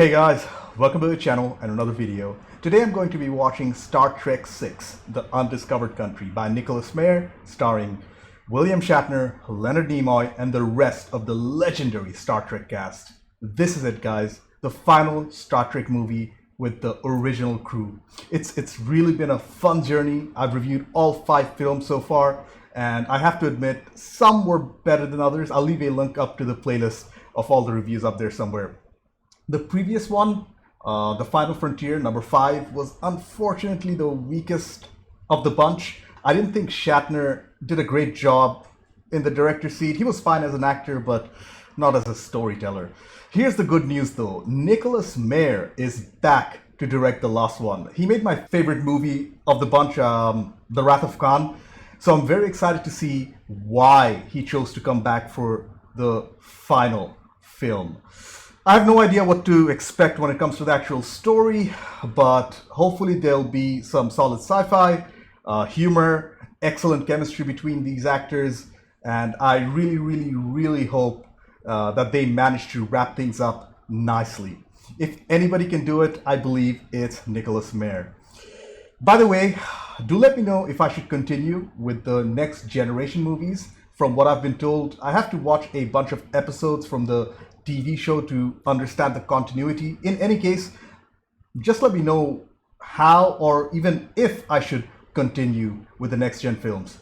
Hey guys, welcome to the channel and another video. Today I'm going to be watching Star Trek VI, The Undiscovered Country by Meyer, starring William Shatner, Leonard Nimoy, and the rest of the legendary Star Trek cast. This is it guys, the final Star Trek movie with the original crew. It's really been a fun journey. I've reviewed all 5 films so far, and I have to admit, some were better than others. I'll leave a link up to the playlist of all the reviews up there somewhere. The previous one, The Final Frontier, number 5, was unfortunately the weakest of the bunch. I didn't think Shatner did a great job in the director's seat. He was fine as an actor, but not as a storyteller. Here's the good news though. Meyer is back to direct the last one. He made my favorite movie of the bunch, The Wrath of Khan. So I'm very excited to see why he chose to come back for the final film. I have no idea what to expect when it comes to the actual story, but hopefully there'll be some solid sci-fi, humor, excellent chemistry between these actors, and I really hope that they manage to wrap things up nicely. If anybody can do it, I believe it's Meyer. By the way, do let me know if I should continue with the next generation movies. From what I've been told, I have to watch a bunch of episodes from the TV show to understand the continuity. In any case, just let me know how or even if I should continue with the next gen films.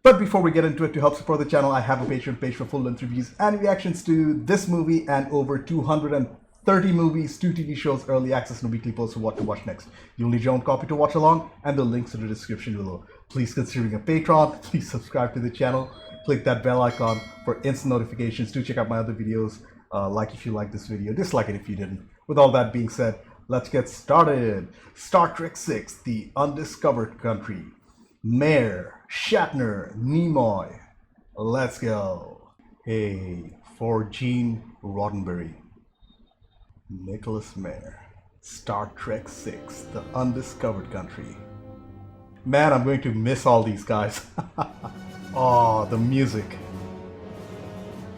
But before we get into it, to help support the channel, I have a Patreon page for full-length reviews and reactions to this movie and over 230 movies, 2 TV shows, early access, and weekly posts for what to watch next. You'll need your own copy to watch along, and the links in the description below. Please consider being a patron, please subscribe to the channel, click that bell icon for instant notifications. Do check out my other videos. Like if you like this video, dislike it if you didn't. With all that being said, let's get started. Star Trek VI, The Undiscovered Country. Meyer, Shatner, Nimoy. Let's go. Hey, for Gene Roddenberry. Meyer. Star Trek VI, The Undiscovered Country. Man, I'm going to miss all these guys. Oh, the music.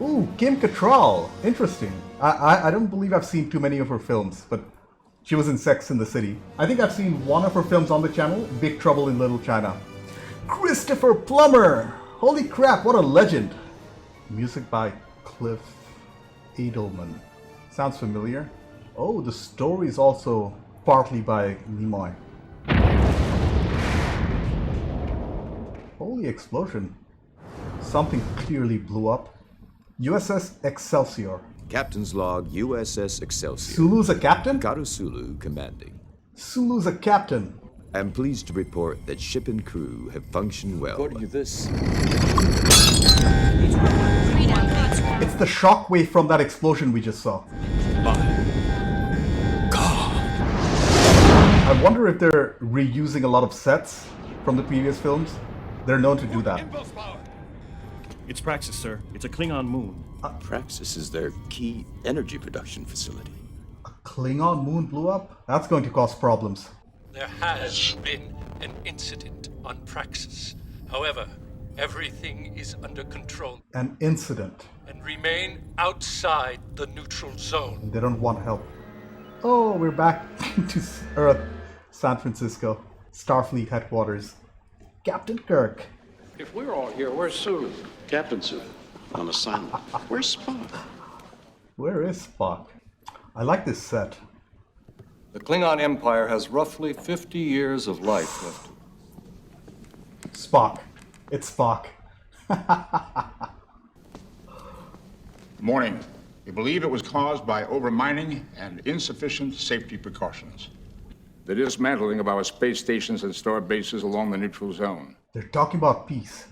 Ooh, Kim Cattrall. Interesting. I don't believe I've seen too many of her films, but she was in Sex and the City. I think I've seen one of her films on the channel, Big Trouble in Little China. Christopher Plummer! Holy crap, what a legend! Music by Cliff Edelman. Sounds familiar. Oh, the story is also partly by Nimoy. Holy explosion. Something clearly blew up. USS Excelsior. Captain's log, USS Excelsior. Sulu's a captain? Gato Sulu commanding. Sulu's a captain. I'm pleased to report that ship and crew have functioned well. According to this... It's the shockwave from that explosion we just saw. My God. I wonder if they're reusing a lot of sets from the previous films. They're known to do that. It's Praxis, sir. It's a Klingon moon. Praxis is their key energy production facility. A Klingon moon blew up? That's going to cause problems. There has been an incident on Praxis. However, everything is under control. An incident. And remain outside the neutral zone. They don't want help. Oh, we're back to Earth, San Francisco, Starfleet headquarters. Captain Kirk. If we're all here, where's Sulu? Captain Sulu. On assignment. Where's Spock? Where is Spock? I like this set. The Klingon Empire has roughly 50 years of life left. Spock. It's Spock. Morning. We believe it was caused by overmining and insufficient safety precautions. The dismantling of our space stations and store bases along the neutral zone. They're talking about peace.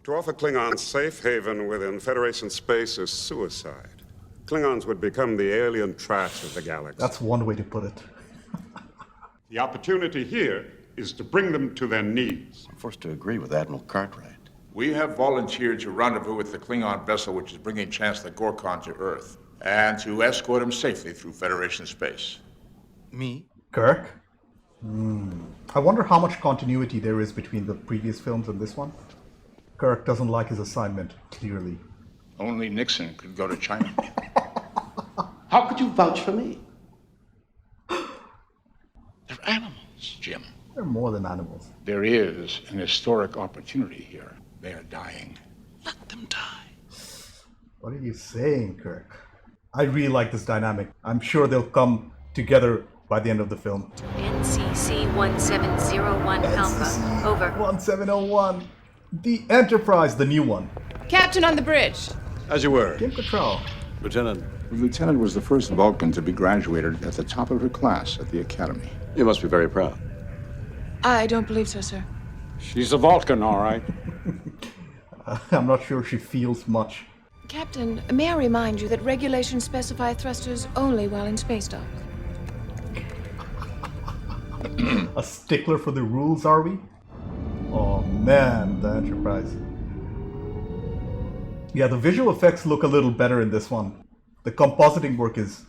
To offer Klingons safe haven within Federation space is suicide. Klingons would become the alien trash of the galaxy. That's one way to put it. The opportunity here is to bring them to their knees. I'm forced to agree with Admiral Cartwright. We have volunteered to rendezvous with the Klingon vessel which is bringing Chancellor Gorkon to Earth, and to escort him safely through Federation space. Me? Kirk? I wonder how much continuity there is between the previous films and this one. Kirk doesn't like his assignment, clearly. Only Nixon could go to China. How could you vouch for me? animals, Jim. They're more than animals. There is an historic opportunity here. They are dying. Let them die. What are you saying, Kirk? I really like this dynamic. I'm sure they'll come together by the end of the film. NCC 1701 Alpha. Over. 1701. The Enterprise, the new one. Captain on the bridge. As you were. Game control. Lieutenant, The lieutenant was the first Vulcan to be graduated at the top of her class at the Academy. you must be very proud. I don't believe so, sir. She's a Vulcan, all right. I'm not sure she feels much. Captain, may I remind you that regulations specify thrusters only while in space dock. A stickler for the rules, are we? Oh man, the Enterprise. Yeah, the visual effects look a little better in this one. The compositing work is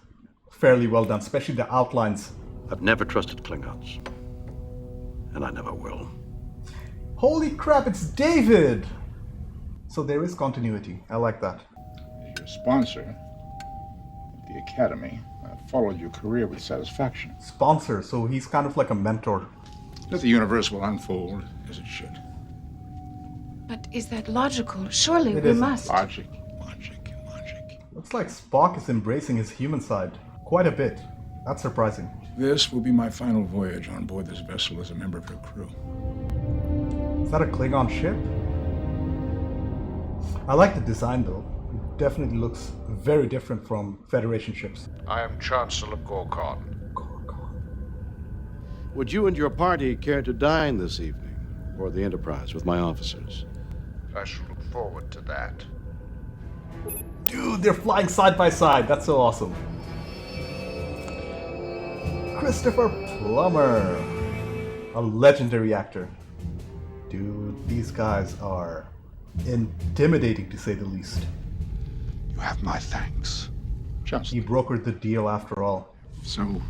fairly well done, especially the outlines. I've never trusted Klingons. And I never will. Holy crap, it's David! So there is continuity. I like that. As your sponsor at the Academy, I followed your career with satisfaction. Sponsor, so he's kind of like a mentor. That the universe will unfold as it should. But is that logical? Surely It we isn't. must. Logic. Looks like Spock is embracing his human side quite a bit. That's surprising. This will be my final voyage on board this vessel as a member of her crew. Is that a Klingon ship? I like the design though. It definitely looks very different from Federation ships. I am Chancellor Gorkon. Would you and your party care to dine this evening aboard the Enterprise with my officers? I shall look forward to that. Dude, they're flying side by side. That's so awesome. Christopher Plummer, a legendary actor. Dude, these guys are intimidating to say the least. You have my thanks. He brokered the deal after all. So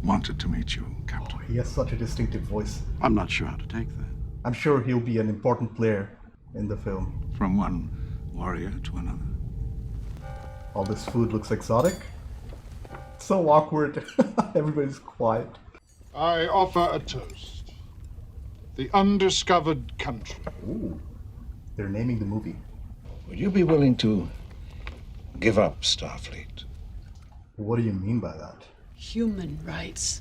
wanted to meet you, Captain. He has such a distinctive voice. I'm not sure how to take that. I'm sure he'll be an important player in the film. From one warrior to another. All this food looks exotic. So awkward. Everybody's quiet. I offer a toast. The Undiscovered Country. Ooh, they're naming the movie. Would you be willing to give up Starfleet? What do you mean by that? Human rights.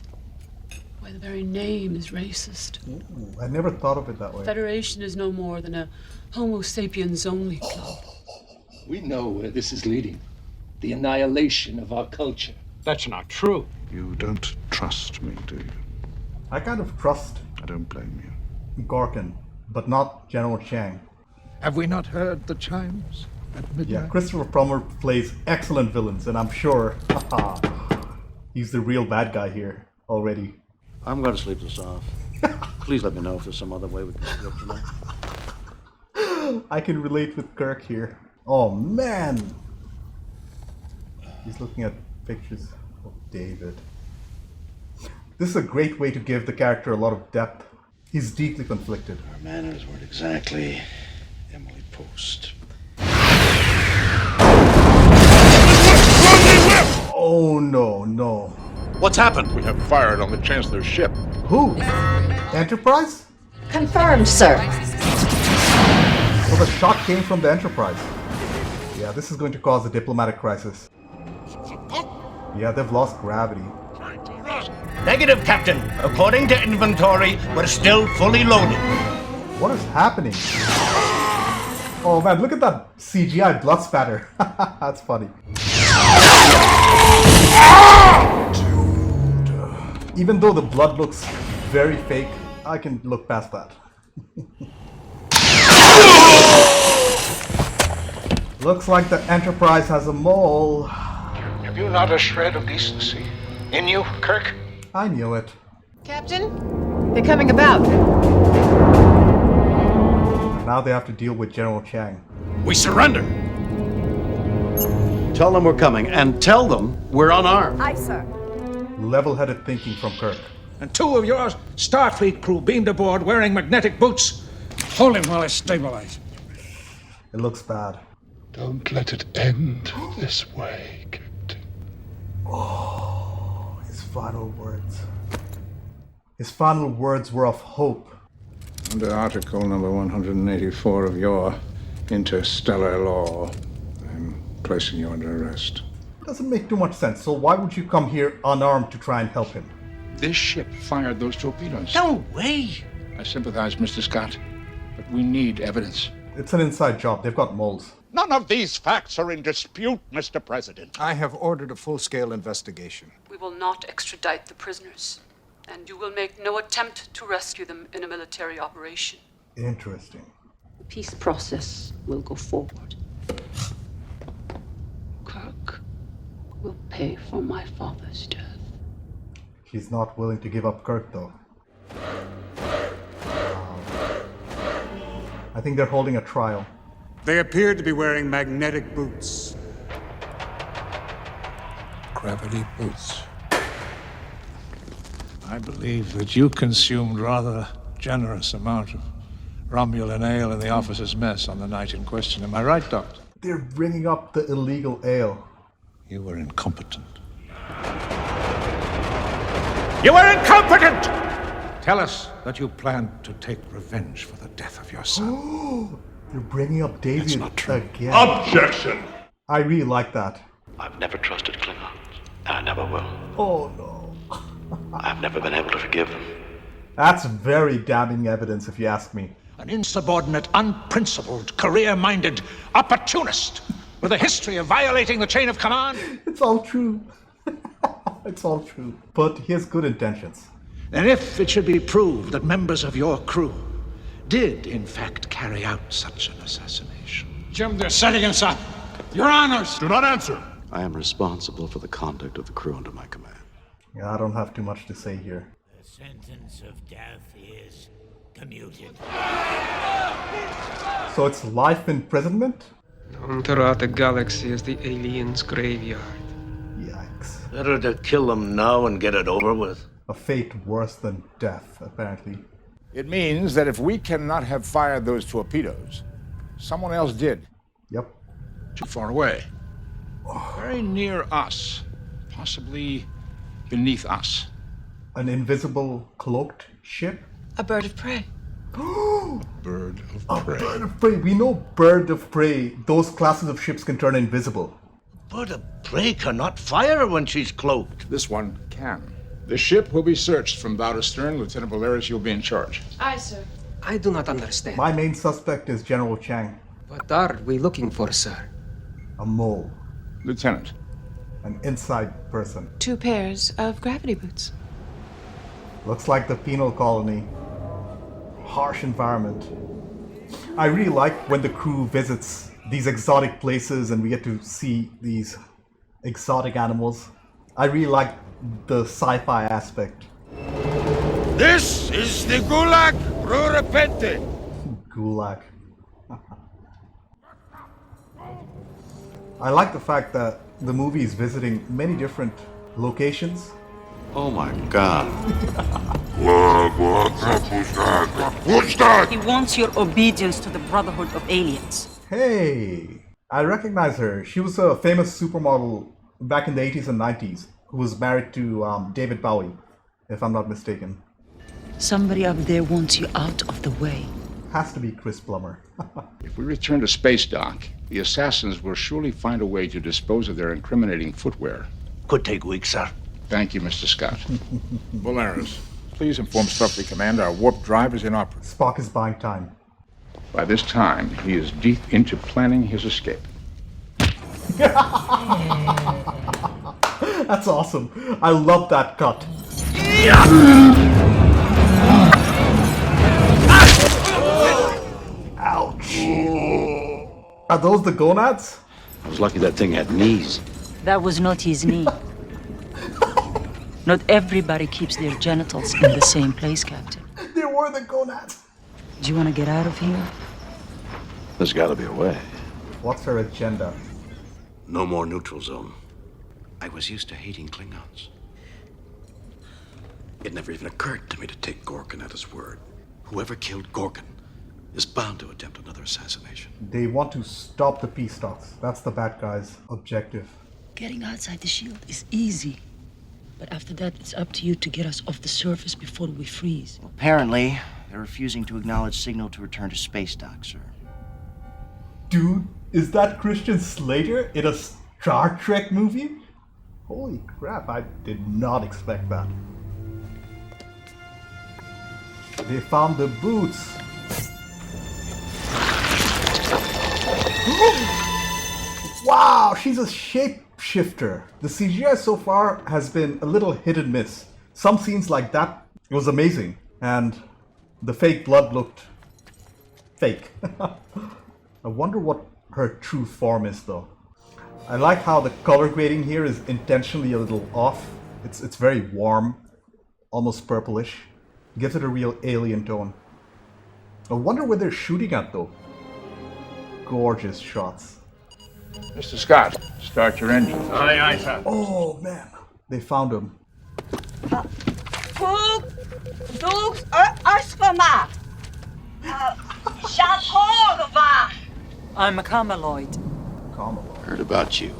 Why, the very name is racist. Ooh, I never thought of it that way. Federation is no more than a Homo sapiens only club. We know where this is leading. The annihilation of our culture. That's not true. You don't trust me, do you? I kind of trust I don't blame you. Gorkin, but not General Chang. Have we not heard the chimes at midnight? Yeah, Christopher Plummer plays excellent villains, and I'm sure he's the real bad guy here already. I'm going to sleep this off. Please let me know if there's some other way we can sleep tonight. I can relate with Kirk here. Oh man! He's looking at pictures of David. This is a great way to give the character a lot of depth. He's deeply conflicted. Our manners weren't exactly Emily Post. Oh no, no. What's happened? We have fired on the Chancellor's ship. Who? Enterprise? Confirmed, sir. Well, the shot came from the Enterprise. Yeah, this is going to cause a diplomatic crisis. Yeah, they've lost gravity. Negative, Captain. According to inventory, we're still fully loaded. What is happening? Oh man, look at that CGI blood spatter. That's funny. Dude. Even though the blood looks very fake, I can look past that. Looks like the Enterprise has a mole. Have you not a shred of decency in you, Kirk? I knew it. Captain, they're coming about. Now they have to deal with General Chang. We surrender! Tell them we're coming, and tell them we're unarmed. Aye, sir. Level-headed thinking from Kirk. And two of your Starfleet crew beamed aboard wearing magnetic boots. Hold him while I stabilize. It looks bad. Don't let it end this way, Captain. Oh, his final words. His final words were of hope. Under Article number 184 of your interstellar law, I'm placing you under arrest. Doesn't make too much sense. So why would you come here unarmed to try and help him? This ship fired those torpedoes. No way! I sympathize, Mr. Scott, but we need evidence. It's an inside job. They've got moles. None of these facts are in dispute, Mr. President. I have ordered a full-scale investigation. We will not extradite the prisoners, and you will make no attempt to rescue them in a military operation. Interesting. The peace process will go forward. Kirk will pay for my father's death. He's not willing to give up Kirk, though. I think they're holding a trial. They appeared to be wearing magnetic boots. Gravity boots. I believe that you consumed rather generous amount of Romulan ale in the officers' mess on the night in question. Am I right, Doctor? They're bringing up the illegal ale. You were incompetent. You are incompetent! Tell us that you plan to take revenge for the death of your son. They're bringing up David That's not true. again. Objection! I really like that. I've never trusted Klingons, and I never will. Oh no. I've never been able to forgive them. That's very damning evidence, if you ask me. An insubordinate, unprincipled, career-minded opportunist with a history of violating the chain of command. It's all true. It's all true. But he has good intentions. And if it should be proved that members of your crew did, in fact, carry out such an assassination. Jim, they're setting us up. Your honors! Do not answer. I am responsible for the conduct of the crew under my command. Yeah, I don't have too much to say here. The sentence of death is commuted. So it's life imprisonment? Known throughout the galaxy as the aliens' graveyard. Yikes. Better to kill them now and get it over with. A fate worse than death, apparently. It means that if we cannot have fired those torpedoes, someone else did. Yep. Too far away. Very near us. Possibly beneath us. An invisible cloaked ship? A bird of prey. Bird of A prey. bird of prey. We know bird of prey. Those classes of ships can turn invisible. Bird of prey cannot fire when she's cloaked. This one can. The ship will be searched from bow to stern. Lieutenant Valeris, you'll be in charge. Aye, sir. I do not understand. My main suspect is General Chang. What are we looking for, sir? A mole. Lieutenant. An inside person. 2 pairs of gravity boots. Looks like the penal colony. Harsh environment. I really like when the crew visits these exotic places and we get to see these exotic animals. I really like the sci-fi aspect. This is the Gulag Pro Repente. Gulag. I like the fact that the movie is visiting many different locations. Oh my God. He wants your obedience to the Brotherhood of Aliens. Hey, I recognize her. She was a famous supermodel back in the 80s and 90s who was married to David Bowie, if I'm not mistaken. Somebody up there wants you out of the way. Has to be Chris Plummer. If we return to space dock, the assassins will surely find a way to dispose of their incriminating footwear. Could take weeks, sir. Thank you, Mr. Scott. Valeris, please inform Starfleet Command our warp drive is inoperable. Spock is buying time. By this time, he is deep into planning his escape. That's awesome. I love that cut. Ouch. Are those the gonads? I was lucky that thing had knees. That was not his knee. Not everybody keeps their genitals in the same place, Captain. They were the gonads. Do you want to get out of here? There's got to be a way. What's her agenda? No more neutral zone. I was used to hating Klingons. It never even occurred to me to take Gorkin at his word. Whoever killed Gorkin is bound to attempt another assassination. They want to stop the peace talks. That's the bad guy's objective. Getting outside the shield is easy. But after that, it's up to you to get us off the surface before we freeze. Apparently, they're refusing to acknowledge signal to return to space dock, sir. Dude, is that Christian Slater in a Star Trek movie? Holy crap, I did not expect that. They found the boots. Wow, she's a shapeshifter. The CGI so far has been a little hit and miss. Some scenes like that, it was amazing. And the fake blood looked fake. I wonder what her true form is though. I like how the color grading here is intentionally a little off. It's very warm, almost purplish. Gives it a real alien tone. I wonder where they're shooting at though. Gorgeous shots. Mr. Scott, start your engine. Aye, aye, sir. Oh man, they found him. I'm a Carmeloid. Heard about you.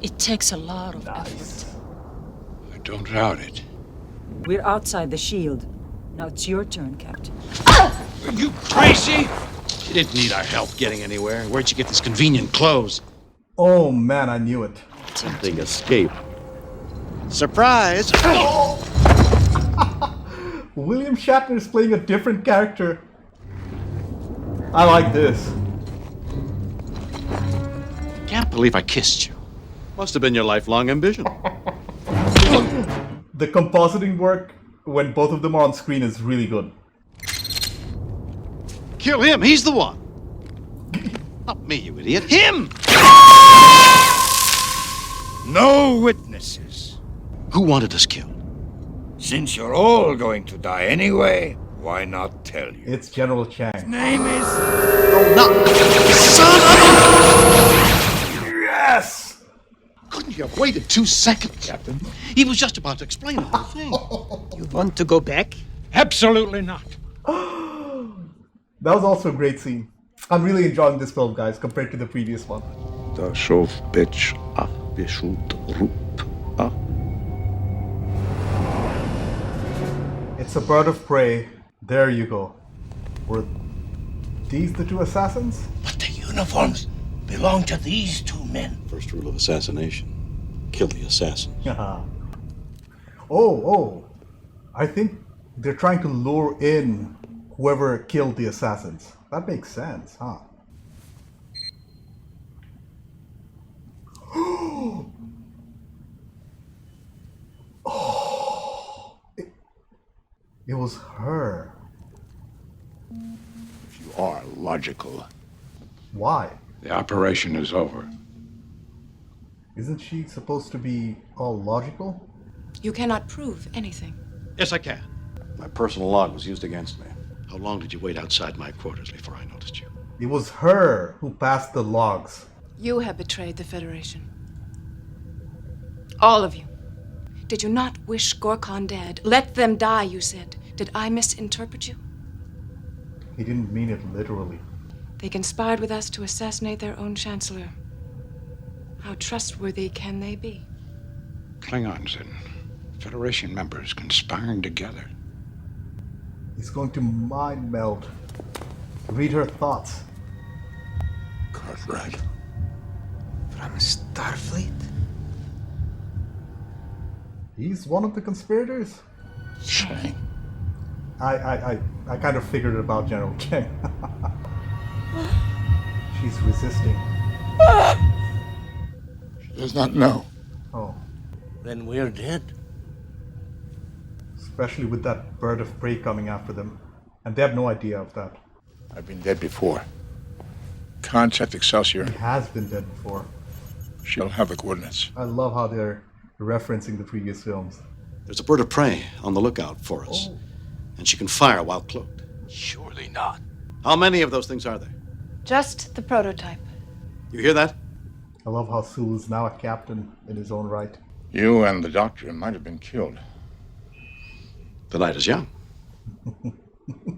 It takes a lot of effort. I don't doubt it. We're outside the shield. Now it's your turn, Captain. Are you crazy? You didn't need our help getting anywhere. Where'd you get these convenient clothes? Oh man, I knew it. Something escaped. Surprise! William Shatner is playing a different character. I like this. Can't believe I kissed you. Must have been your lifelong ambition. The compositing work when both of them are on screen is really good. Kill him, he's the one. Not me, you idiot. Him! No witnesses. Who wanted us killed? Since you're all going to die anyway, why not tell you? It's General Chang. Name is... No, not... Son of a... Yes! Couldn't you have waited 2 seconds, Captain? He was just about to explain the whole thing. You want to go back? Absolutely not. That was also a great scene. I'm really enjoying this film, guys, compared to the previous one. Da sov bitch a beshut rup a. It's a bird of prey. There you go. Were these the 2 assassins? But the uniforms belong to these 2 men. First rule of assassination. Kill the assassin. Oh. I think they're trying to lure in whoever killed the assassins. That makes sense, huh? Oh, it was her. If you are logical. Why? The operation is over. Isn't she supposed to be all logical? You cannot prove anything. Yes, I can. My personal log was used against me. How long did you wait outside my quarters before I noticed you? It was her who passed the logs. You have betrayed the Federation. All of you. Did you not wish Gorkon dead? Let them die, you said. Did I misinterpret you? He didn't mean it literally. They conspired with us to assassinate their own Chancellor. How trustworthy can they be? Klingons and Federation members conspiring together. He's going to mind meld. Read her thoughts. Cartwright. From Starfleet? He's one of the conspirators? Shang. I kind of figured it about General Chang. She's resisting. She does not know. Oh. Then we're dead. Especially with that bird of prey coming after them. And they have no idea of that. I've been dead before. Concept Excelsior. He has been dead before. She'll have the coordinates. I love how they're referencing the previous films. There's a bird of prey on the lookout for us. Oh. And she can fire while cloaked. Surely not. How many of those things are there? Just the prototype. You hear that? I love how Sulu's now a captain in his own right. You and the doctor might have been killed. The night is young.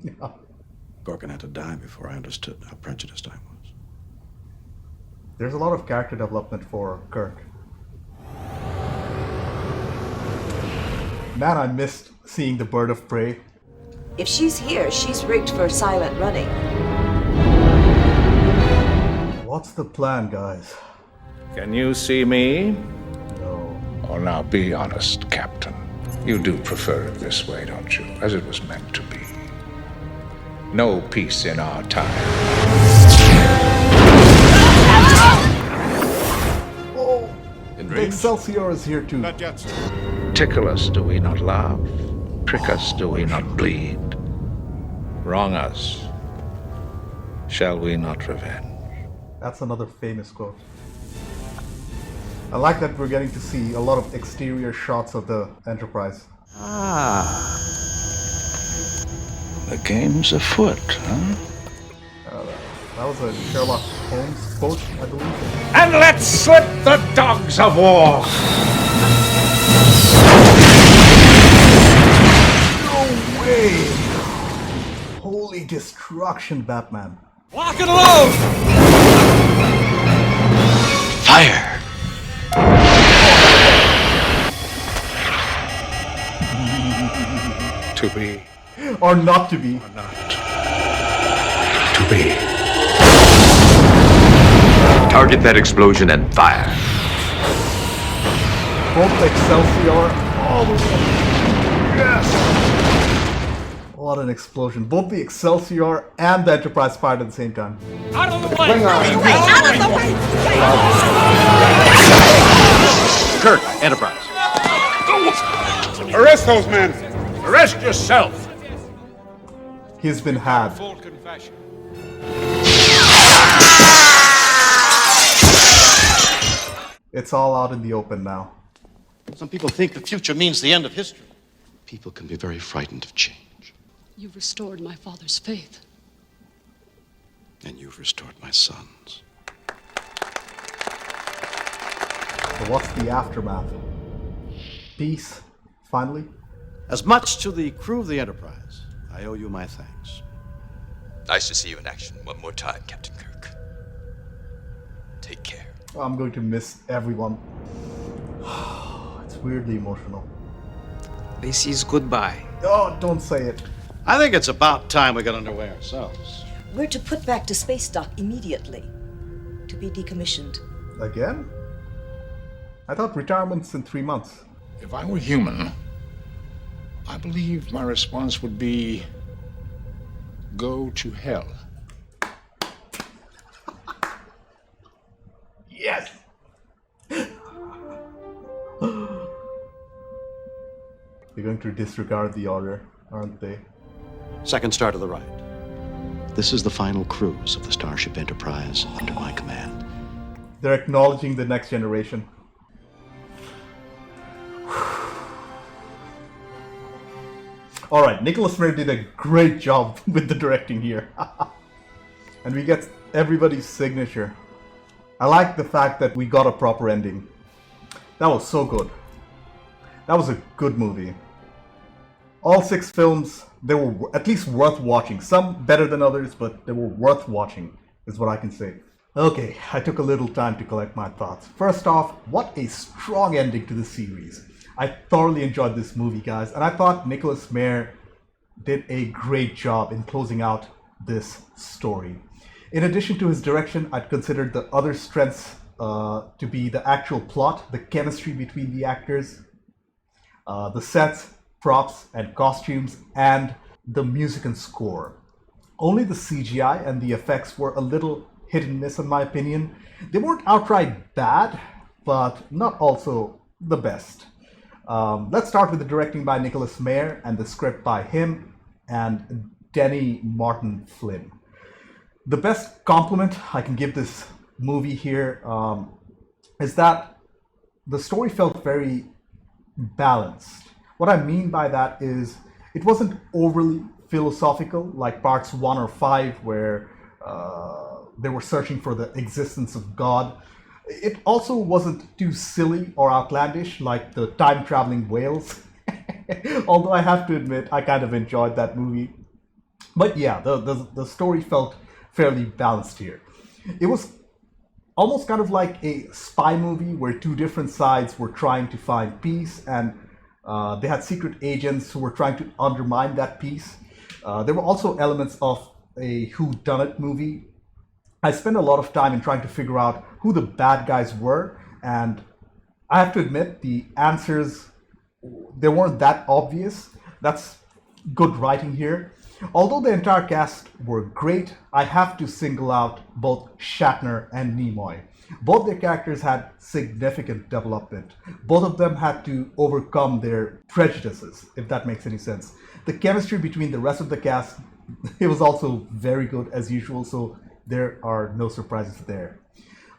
Yeah. Gorkon had to die before I understood how prejudiced I was. There's a lot of character development for Kirk. Man, I missed seeing the bird of prey. If she's here, she's rigged for silent running. What's the plan, guys? Can you see me? No. Oh, now be honest, Captain. You do prefer it this way, don't you? As it was meant to be. No peace in our time. Oh! The Excelsior is here too. Not yet, sir. Tickle us, do we not laugh? Prick us, do we not bleed? Wrong us, shall we not revenge? That's another famous quote. I like that we're getting to see a lot of exterior shots of the Enterprise. Ah. The game's afoot, huh? That was a Sherlock Holmes quote, I believe. And let's slip the dogs of war! No way! Holy destruction, Batman. Lock and load! Fire! To be. Or not to be. Or not. To be. Target that explosion and fire. Both Excelsior all the way. Yes! What an explosion. Both the Excelsior and the Enterprise fired at the same time. Out of the way! Out of the way! Kirk, Enterprise. Arrest those men! Arrest yourself! He's been had. Full confession. It's all out in the open now. Some people think the future means the end of history. People can be very frightened of change. You've restored my father's faith. And you've restored my son's. So what's the aftermath? Peace, finally? As much to the crew of the Enterprise, I owe you my thanks. Nice to see you in action one more time, Captain Kirk. Take care. I'm going to miss everyone. It's weirdly emotional. This is goodbye. Oh, don't say it. I think it's about time we got underway ourselves. We're to put back to space dock immediately. To be decommissioned. Again? I thought retirement's in 3 months. If I were human, I believe my response would be go to hell. Yes! They're going to disregard the order, aren't they? Second star to the right. This is the final cruise of the Starship Enterprise under my command. They're acknowledging the next generation. Alright, Nicholas Meyer did a great job with the directing here. And we get everybody's signature. I like the fact that we got a proper ending. That was so good. That was a good movie. All 6 films, they were at least worth watching. Some better than others, but they were worth watching, is what I can say. Okay, I took a little time to collect my thoughts. First off, what a strong ending to the series. I thoroughly enjoyed this movie, guys, and I thought Nicholas Meyer did a great job in closing out this story. In addition to his direction, I'd considered the other strengths to be the actual plot, the chemistry between the actors, the sets, props, and costumes, and the music and score. Only the CGI and the effects were a little hit and miss in my opinion. They weren't outright bad, but not also the best. Let's start with the directing by Nicholas Meyer and the script by him and Denny Martin Flynn. The best compliment I can give this movie here is that the story felt very balanced. What I mean by that is it wasn't overly philosophical like parts 1 or 5 where they were searching for the existence of God. It also wasn't too silly or outlandish like the time-traveling whales. Although I have to admit, I kind of enjoyed that movie. But yeah, the story felt fairly balanced here. It was almost kind of like a spy movie where 2 different sides were trying to find peace, and They had secret agents who were trying to undermine that peace. There were also elements of a whodunit movie. I spent a lot of time in trying to figure out who the bad guys were, and I have to admit the answers, they weren't that obvious. That's good writing here. Although the entire cast were great, I have to single out both Shatner and Nimoy. Both their characters had significant development. Both of them had to overcome their prejudices, if that makes any sense. The chemistry between the rest of the cast, it was also very good as usual, so there are no surprises there.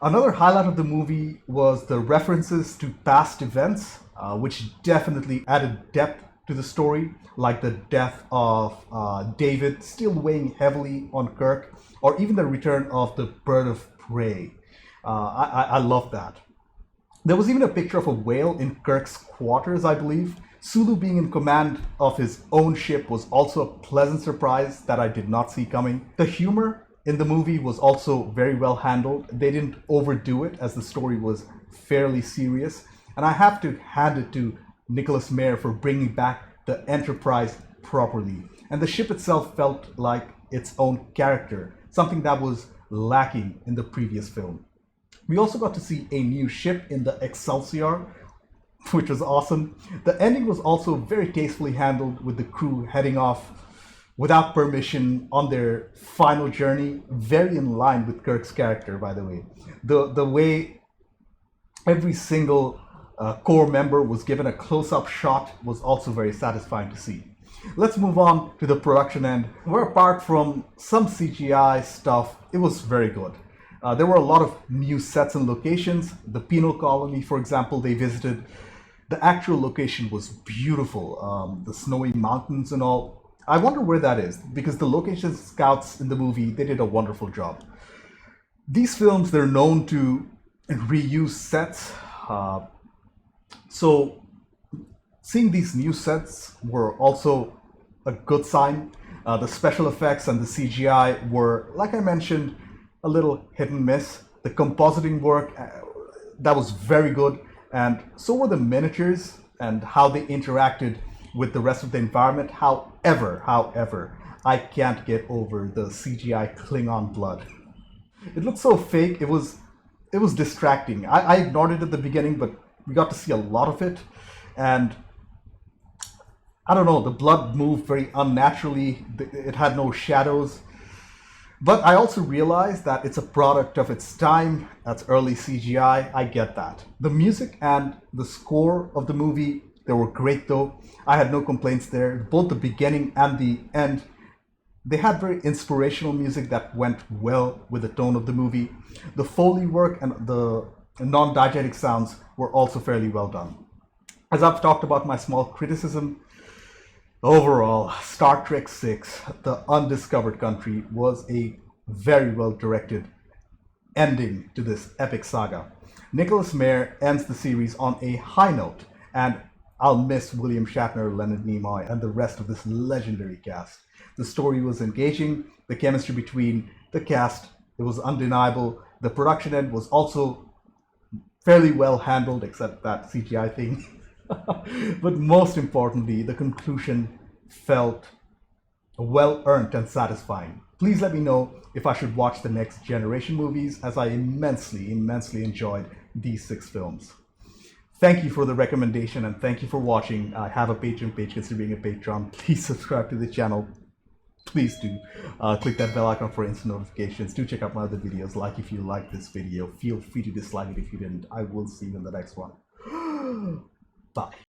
Another highlight of the movie was the references to past events, which definitely added depth to the story, like the death of David still weighing heavily on Kirk, or even the return of the bird of prey. I love that. There was even a picture of a whale in Kirk's quarters, I believe. Sulu being in command of his own ship was also a pleasant surprise that I did not see coming. The humor in the movie was also very well handled. They didn't overdo it, as the story was fairly serious. And I have to hand it to Nicholas Meyer for bringing back the Enterprise properly. And the ship itself felt like its own character, something that was lacking in the previous film. We also got to see a new ship in the Excelsior, which was awesome. The ending was also very tastefully handled, with the crew heading off without permission on their final journey, very in line with Kirk's character, by the way. The way every single core member was given a close-up shot was also very satisfying to see. Let's move on to the production end, where apart from some CGI stuff, it was very good. There were a lot of new sets and locations. The penal colony, for example, they visited. The actual location was beautiful, the snowy mountains and all. I wonder where that is, because the location scouts in the movie, they did a wonderful job. These films, they're known to reuse sets. So seeing these new sets were also a good sign. The special effects and the CGI were, like I mentioned, a little hit and miss. The compositing work, that was very good. And so were the miniatures and how they interacted with the rest of the environment. However, I can't get over the CGI Klingon blood. It looked so fake, it was distracting. I ignored it at the beginning, but we got to see a lot of it. And I don't know, the blood moved very unnaturally. It had no shadows. But I also realized that it's a product of its time. That's early CGI. I get that. The music and the score of the movie, they were great though. I had no complaints there. Both the beginning and the end, they had very inspirational music that went well with the tone of the movie. The Foley work and the non-diegetic sounds were also fairly well done. As I've talked about my small criticism, overall, Star Trek VI, The Undiscovered Country, was a very well directed ending to this epic saga. Nicholas Meyer ends the series on a high note, and I'll miss William Shatner, Leonard Nimoy, and the rest of this legendary cast. The story was engaging, the chemistry between the cast, it was undeniable. The production end was also fairly well handled, except that CGI thing. But most importantly, the conclusion felt well earned and satisfying. Please let me know if I should watch the Next Generation movies, as I immensely enjoyed these 6 films. Thank you for the recommendation, and thank you for watching. I have a Patreon page. Consider being a patron. Please subscribe to the channel. Please do click that bell icon for instant notifications. Do check out my other videos. Like if you like this video. Feel free to dislike it if you didn't. I will see you in the next one. Bye.